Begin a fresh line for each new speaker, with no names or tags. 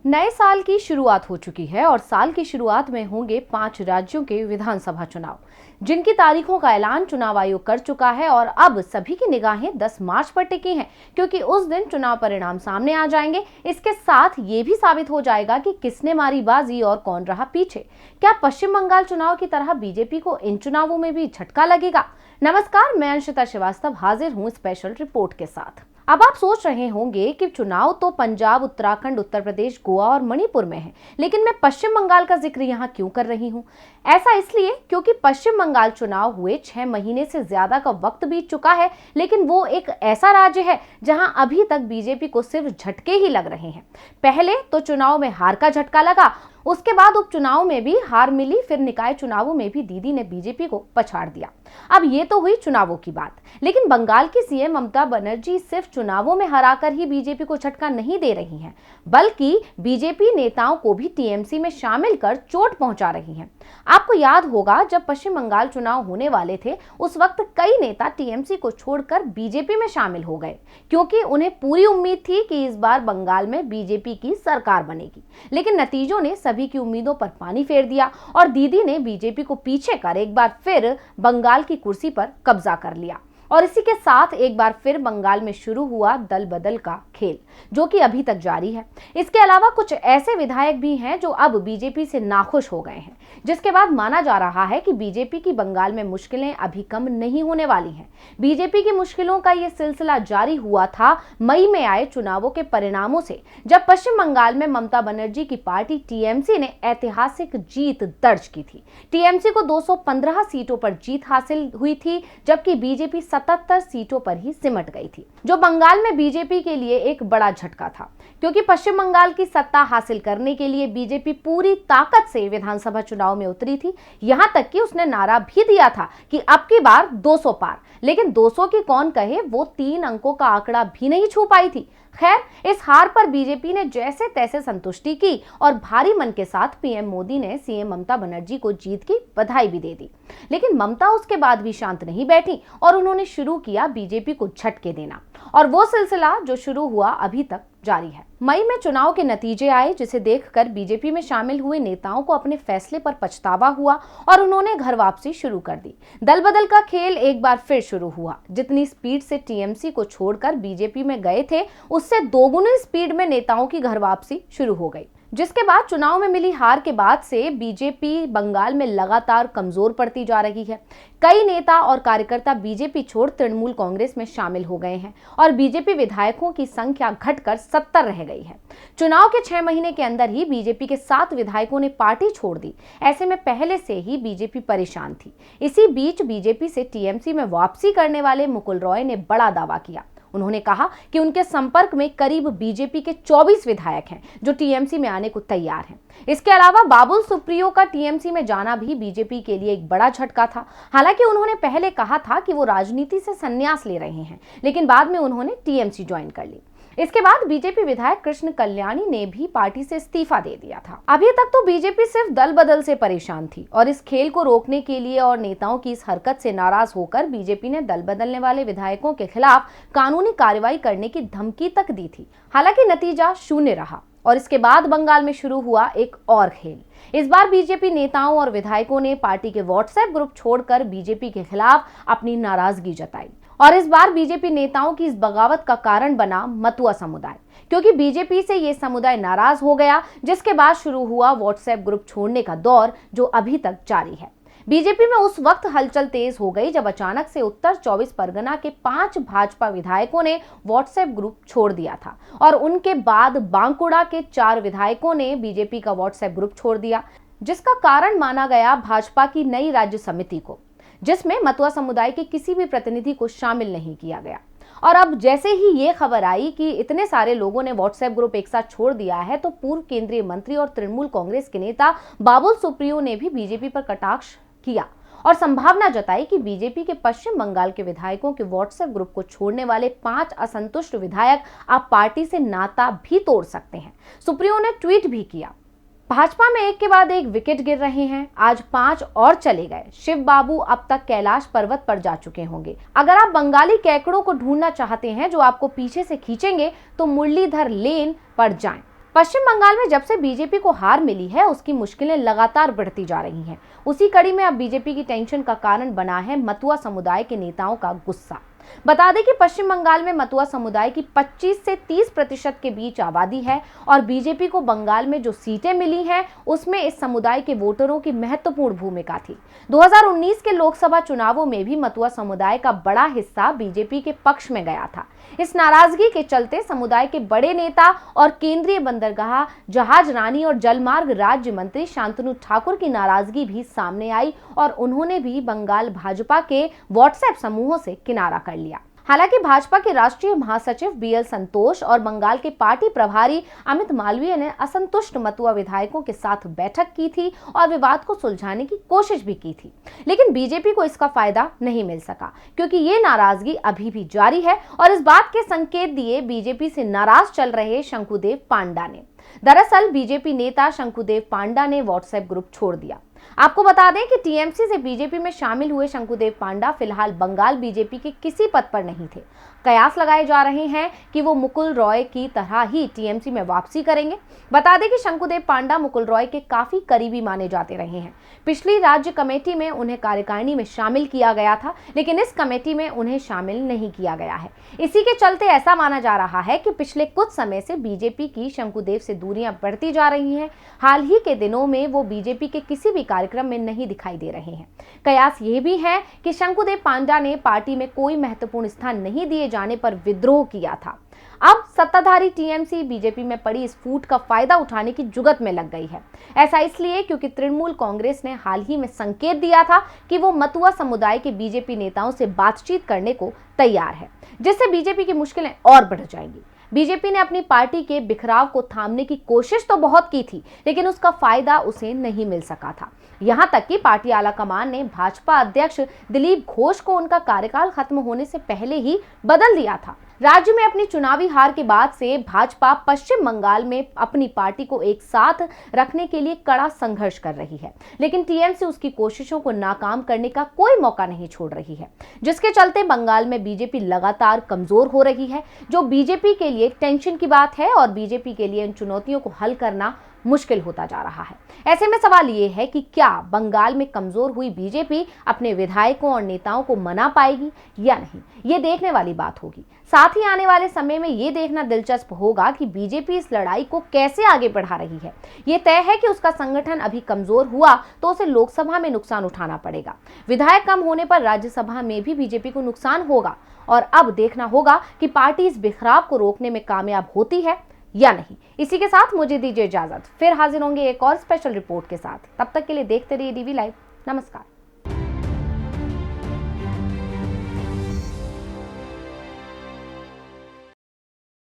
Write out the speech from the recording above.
नए साल की शुरुआत हो चुकी है और साल की शुरुआत में होंगे 5 राज्यों के विधानसभा चुनाव, जिनकी तारीखों का ऐलान चुनाव आयोग कर चुका है। और अब सभी की निगाहें 10 मार्च पर टिकी हैं, क्योंकि उस दिन चुनाव परिणाम सामने आ जाएंगे। इसके साथ ये भी साबित हो जाएगा कि किसने मारी बाजी और कौन रहा पीछे। क्या पश्चिम बंगाल चुनाव की तरह बीजेपी को इन चुनावों में भी झटका लगेगा? नमस्कार, मैं अंशिता श्रीवास्तव हाजिर हूँ स्पेशल रिपोर्ट के साथ। अब आप सोच रहे होंगे कि चुनाव तो पंजाब, उत्तराखंड, उत्तर प्रदेश, गोवा और मणिपुर में है, लेकिन मैं पश्चिम बंगाल का जिक्र यहाँ क्यों कर रही हूँ? ऐसा इसलिए क्योंकि पश्चिम बंगाल चुनाव हुए 6 महीने से ज्यादा का वक्त बीत चुका है, लेकिन वो एक ऐसा राज्य है जहां अभी तक बीजेपी को सिर्फ झटके ही लग रहे हैं। पहले तो चुनाव में हार का झटका लगा, उसके बाद उपचुनाव में भी हार मिली, फिर निकाय चुनावों में भी दीदी ने बीजेपी को पछाड़ दिया। अब ये तो हुई चुनावों की बात, लेकिन बंगाल की सीएम ममता बनर्जी सिर्फ चुनावों में हराकर ही बीजेपी को झटका नहीं दे रही हैं, बल्कि बीजेपी नेताओं को भी टीएमसी में शामिल कर चोट पहुंचा रही हैं। आपको याद होगा, जब पश्चिम बंगाल चुनाव होने वाले थे, उस वक्त कई नेता टीएमसी को छोड़कर बीजेपी में शामिल हो गए, क्योंकि उन्हें पूरी उम्मीद थी कि इस बार बंगाल में बीजेपी की सरकार बनेगी। लेकिन नतीजों ने सभी की उम्मीदों पर पानी फेर दिया और दीदी ने बीजेपी को पीछे कर एक बार फिर बंगाल की कुर्सी पर कब्जा कर लिया। और इसी के साथ एक बार फिर बंगाल में शुरू हुआ दल बदल का खेल, जो कि अभी तक जारी है। इसके अलावा कुछ ऐसे विधायक भी हैं जो अब बीजेपी से नाखुश हो गए हैं, जिसके बाद माना जा रहा है कि बीजेपी की बंगाल में मुश्किलें अभी कम नहीं होने वाली हैं। बीजेपी की मुश्किलों का ये सिलसिला जारी हुआ था मई में आए चुनावों के परिणामों से, जब पश्चिम बंगाल में ममता बनर्जी की पार्टी टीएमसी ने ऐतिहासिक जीत दर्ज की थी। टीएमसी को 215 सीटों पर जीत हासिल हुई थी, जबकि बीजेपी 77 सीटों पर ही सिमट गई थी, जो बंगाल में बीजेपी के लिए एक बड़ा झटका था, क्योंकि पश्चिम बंगाल की सत्ता हासिल करने के लिए बीजेपी पूरी ताकत से विधानसभा चुनाव में उतरी थी। यहां तक कि उसने नारा भी दिया था कि अब की बार 200 पार, लेकिन 200 की कौन कहे, वो 3 अंकों का आंकड़ा भी नहीं छू पाई थी। खैर, इस हार पर बीजेपी ने जैसे तैसे संतुष्टि की और भारी मन के साथ पीएम मोदी ने सीएम ममता बनर्जी को जीत की बधाई भी दे दी। लेकिन ममता उसके बाद भी शांत नहीं बैठी और उन्होंने शुरू किया बीजेपी को झटके देना, और वो सिलसिला जो शुरू हुआ अभी तक जारी है। मई में चुनाव के नतीजे आए, जिसे देखकर बीजेपी में शामिल हुए नेताओं को अपने फैसले पर पछतावा हुआ और उन्होंने घर वापसी शुरू कर दी। दल बदल का खेल एक बार फिर शुरू हुआ। जितनी स्पीड से टीएमसी को छोड़कर बीजेपी में गए थे, उससे दोगुनी स्पीड में नेताओं की घर वापसी शुरू हो गई, जिसके बाद चुनाव में मिली हार के बाद से बीजेपी बंगाल में लगातार कमजोर पड़ती जा रही है। कई नेता और कार्यकर्ता बीजेपी छोड़ तृणमूल कांग्रेस में शामिल हो गए हैं और बीजेपी विधायकों की संख्या घटकर 70 रह गई है। चुनाव के 6 महीने के अंदर ही बीजेपी के 7 विधायकों ने पार्टी छोड़ दी। ऐसे में पहले से ही बीजेपी परेशान थी। इसी बीच बीजेपी से टीएमसी में वापसी करने वाले मुकुल रॉय ने बड़ा दावा किया। उन्होंने कहा कि उनके संपर्क में करीब बीजेपी के 24 विधायक हैं जो टीएमसी में आने को तैयार हैं। इसके अलावा बाबुल सुप्रियो का टीएमसी में जाना भी बीजेपी के लिए एक बड़ा झटका था। हालांकि उन्होंने पहले कहा था कि वो राजनीति से संन्यास ले रहे हैं, लेकिन बाद में उन्होंने टीएमसी ज्वाइन कर ली। इसके बाद बीजेपी विधायक कृष्ण कल्याणी ने भी पार्टी से इस्तीफा दे दिया था। अभी तक तो बीजेपी सिर्फ दल बदल से परेशान थी और इस खेल को रोकने के लिए और नेताओं की इस हरकत से नाराज होकर बीजेपी ने दल बदलने वाले विधायकों के खिलाफ कानूनी कार्रवाई करने की धमकी तक दी थी। हालांकि नतीजा शून्य रहा और इसके बाद बंगाल में शुरू हुआ एक और खेल। इस बार बीजेपी नेताओं और विधायकों ने पार्टी के व्हाट्सएप ग्रुप छोड़कर बीजेपी के खिलाफ अपनी नाराजगी जताई। और इस बार बीजेपी नेताओं की इस बगावत का कारण बना मतुआ समुदाय, क्योंकि बीजेपी से ये समुदाय नाराज हो गया, जिसके बाद शुरू हुआ व्हाट्सएप ग्रुप छोड़ने का दौर, जो अभी तक जारी है। बीजेपी में उस वक्त हलचल तेज हो गई जब अचानक से उत्तर 24 परगना के 5 भाजपा विधायकों ने व्हाट्सएप ग्रुप छोड़ दिया था और उनके बाद बांकुड़ा के 4 विधायकों ने बीजेपी का व्हाट्सएप ग्रुप छोड़ दिया, जिसका कारण माना गया भाजपा की नई राज्य समिति को, जिसमें मतुआ समुदाय के किसी भी प्रतिनिधि को शामिल नहीं किया गया। और अब जैसे ही ये खबर आई कि इतने सारे लोगों ने व्हाट्सएप ग्रुप एक साथ छोड़ दिया है, तो पूर्व केंद्रीय मंत्री और तृणमूल कांग्रेस के नेता बाबुल सुप्रियो ने भी बीजेपी पर कटाक्ष किया और संभावना जताई कि बीजेपी के पश्चिम बंगाल के विधायकों के व्हाट्सएप ग्रुप को छोड़ने वाले 5 असंतुष्ट विधायक अब पार्टी से नाता भी तोड़ सकते हैं। सुप्रियो ने ट्वीट भी किया, भाजपा में एक के बाद एक विकेट गिर रहे हैं, आज 5 और चले गए। शिव बाबू अब तक कैलाश पर्वत पर जा चुके होंगे। अगर आप बंगाली कैकड़ों को ढूंढना चाहते हैं जो आपको पीछे से खींचेंगे, तो मुरलीधर लेन पर जाएं। पश्चिम बंगाल में जब से बीजेपी को हार मिली है, उसकी मुश्किलें लगातार बढ़ती जा रही हैं। उसी कड़ी में अब बीजेपी की टेंशन का कारण बना है मतुआ समुदाय के नेताओं का गुस्सा। बता दें कि पश्चिम बंगाल में मतुआ समुदाय की 25 से 30% के बीच आबादी है और बीजेपी को बंगाल में जो सीटें मिली हैं, उसमें इस समुदाय के वोटरों की महत्वपूर्ण भूमिका थी। 2019 के लोकसभा चुनावों में भी मतुआ समुदाय का बड़ा हिस्सा बीजेपी के पक्ष में गया था। इस नाराजगी के चलते समुदाय के बड़े नेता और केंद्रीय बंदरगाह, जहाज रानी और जलमार्ग राज्य मंत्री शांतनु ठाकुर की नाराजगी भी सामने आई और उन्होंने भी बंगाल भाजपा के व्हाट्सएप समूहों से किनारा कर लिया। हालांकि भाजपा के राष्ट्रीय महासचिव बीएल संतोष और बंगाल के पार्टी प्रभारी अमित मालवीय ने असंतुष्ट मतुआ विधायकों के साथ बैठक की थी और विवाद को सुलझाने की कोशिश भी की थी, लेकिन बीजेपी को इसका फायदा नहीं मिल सका क्योंकि ये नाराजगी अभी भी जारी है और इस बात के संकेत दिए बीजेपी से नाराज चल रहे शंकुदेव पांडा ने। दरअसल बीजेपी नेता शंकुदेव पांडा ने व्हाट्सएप ग्रुप छोड़ दिया। आपको बता दें कि टीएमसी से बीजेपी में शामिल हुए शंकुदेव पांडा फिलहाल बंगाल बीजेपी के किसी पद पर नहीं थे। कयास लगाए जा रहे हैं कि वो मुकुल रॉय की तरह ही टीएमसी में वापसी करेंगे। बता दें कि शंकुदेव पांडा मुकुल रॉय के काफी करीबी माने जाते रहे हैं। पिछली राज्य कमेटी में उन्हें कार्यकारिणी में शामिल किया गया था, लेकिन इस कमेटी में उन्हें शामिल नहीं किया गया है। इसी के चलते ऐसा माना जा रहा है कि पिछले कुछ समय से बीजेपी की शंकुदेव से दूरियां बढ़ती जा रही हैं। हाल ही के दिनों में वो बीजेपी के किसी भी कार्यक्रम में नहीं दिखाई दे रहे हैं। कयास ये भी है कि शंकुदेव पांडा ने पार्टी में कोई महत्वपूर्ण स्थान नहीं दिए जाने पर विद्रोह किया था। अब सत्ताधारी टीएमसी बीजेपी में पड़ी इस फूट का फायदा उठाने की जुगत में लग गई है। ऐसा इसलिए क्योंकि तृणमूल कांग्रेस ने हाल ही में संकेत दिया था कि वो मतुआ समुदाय के बीजेपी नेताओं से बातचीत करने को तैयार है, जिससे बीजेपी की मुश्किलें और बढ़ जाएंगी। बीजेपी ने अपनी पार्टी के बिखराव को थामने की कोशिश तो बहुत की थी, लेकिन उसका फायदा उसे नहीं मिल सका था। यहां तक कि पार्टी आलाकमान ने भाजपा अध्यक्ष दिलीप घोष को उनका कार्यकाल खत्म होने से पहले ही बदल दिया था। राज्य में अपनी चुनावी हार के बाद से भाजपा पश्चिम बंगाल में अपनी पार्टी को एक साथ रखने के लिए कड़ा संघर्ष कर रही है, लेकिन टीएमसी उसकी कोशिशों को नाकाम करने का कोई मौका नहीं छोड़ रही है, जिसके चलते बंगाल में बीजेपी लगातार कमजोर हो रही है, जो बीजेपी के लिए टेंशन की बात है और बीजेपी के लिए इन चुनौतियों को हल करना मुश्किल होता जा रहा है। ऐसे में सवाल ये है कि क्या बंगाल में कमजोर हुई बीजेपी अपने विधायकों और नेताओं को मना पाएगी या नहीं, ये देखने वाली बात होगी। साथ ही आने वाले समय में ये देखना दिलचस्प होगा कि बीजेपी इस लड़ाई को कैसे आगे बढ़ा रही है। ये तय है कि उसका संगठन अभी कमजोर हुआ तो उसे लोकसभा में नुकसान उठाना पड़ेगा। विधायक कम होने पर राज्यसभा में भी बीजेपी को नुकसान होगा और अब देखना होगा कि पार्टी इस बिखराव को रोकने में कामयाब होती है या नहीं। इसी के साथ मुझे दीजिए इजाजत, फिर हाजिर होंगे एक और स्पेशल रिपोर्ट के साथ। तब तक के लिए देखते रहिए डीवी लाइव। नमस्कार।